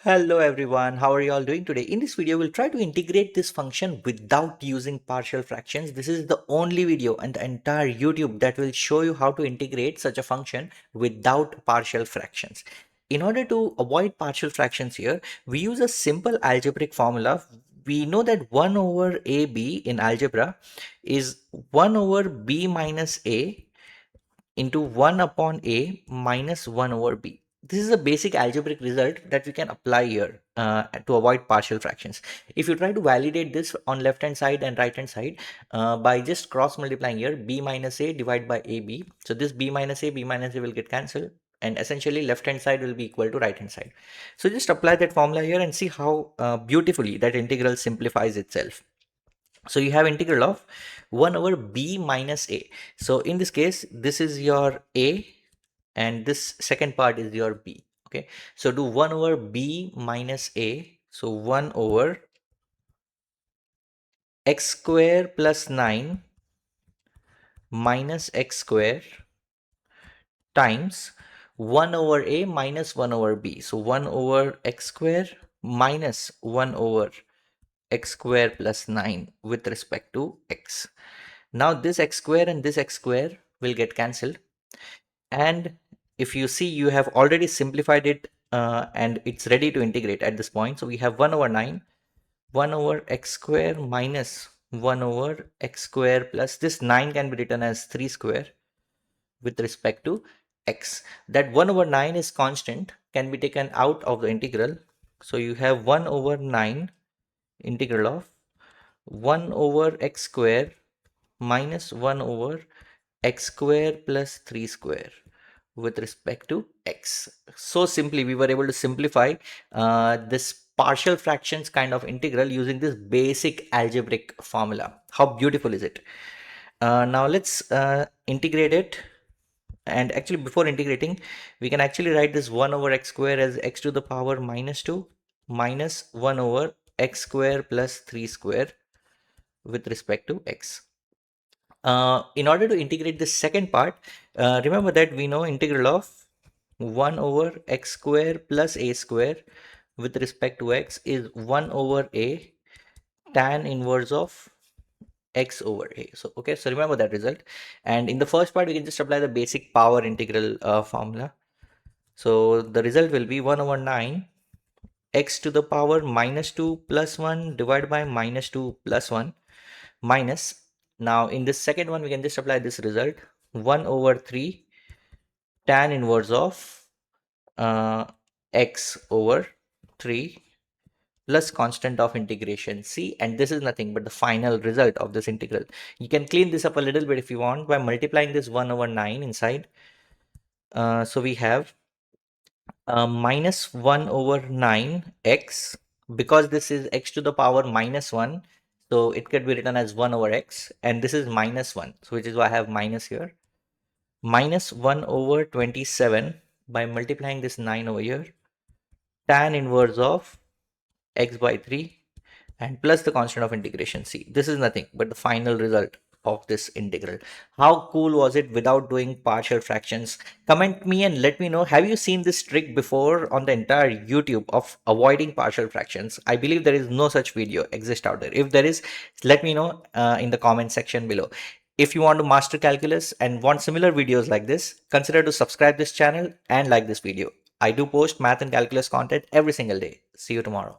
Hello everyone, how are you all doing today? In this video, we'll try to integrate this function without using partial fractions. This is the only video in the entire YouTube that will show you how to integrate such a function without partial fractions. In order to avoid partial fractions here, we use a simple algebraic formula. We know that 1 over AB in algebra is 1 over B minus A into 1 upon A minus 1 over B. This is a basic algebraic result that we can apply here to avoid partial fractions. If you try to validate this on left hand side and right hand side by just cross multiplying here, B minus A divided by AB. So this B minus A will get cancelled, and essentially left hand side will be equal to right hand side. So just apply that formula here and see how beautifully that integral simplifies itself. So you have integral of 1 over b minus a. So in this case, this is your a and this second part is your b. Okay, so do 1 over b minus a. So 1 over x square plus 9 minus x square times 1 over a minus 1 over b. So 1 over x square minus 1 over x square plus 9 with respect to x. Now this x square and this x square will get cancelled, and if you see, you have already simplified it and it's ready to integrate at this point. So we have 1 over 9, 1 over x square minus 1 over x square plus this 9 can be written as 3 square with respect to x. That 1 over 9 is constant, can be taken out of the integral. So you have 1 over 9 integral of 1 over x square minus 1 over x square plus 3 square with respect to x. So simply we were able to simplify this partial fractions kind of integral using this basic algebraic formula. How beautiful is it? Now let's integrate it. And actually before integrating, we can actually write this 1 over x square as x to the power minus 2 minus 1 over x square plus 3 square with respect to x. In order to integrate the second part, remember that we know integral of 1 over x square plus a square with respect to x is 1 over a tan inverse of x over a. So okay, so remember that result, and in the first part we can just apply the basic power integral formula. So the result will be 1 over 9 x to the power minus 2 plus 1 divided by minus 2 plus 1 minus, now in this second one we can just apply this result, 1 over 3 tan inverse of x over 3 plus constant of integration c, and this is nothing but the final result of this integral. You can clean this up a little bit if you want by multiplying this 1 over 9 inside. So we have minus 1 over 9 x, because this is x to the power minus 1, so it could be written as 1 over x, and this is minus 1, so which is why I have minus here, minus 1 over 27 by multiplying this 9 over here, tan inverse of x by 3 and plus the constant of integration c. This is nothing but the final result of this integral. How cool was it without doing partial fractions? Comment me and let me know, have you seen this trick before on the entire YouTube of avoiding partial fractions? I believe there is no such video exist out there. If there is, let me know in the comment section below. If you want to master calculus and want similar videos like this, consider to subscribe this channel and like this video. I do post math and calculus content every single day. See you tomorrow.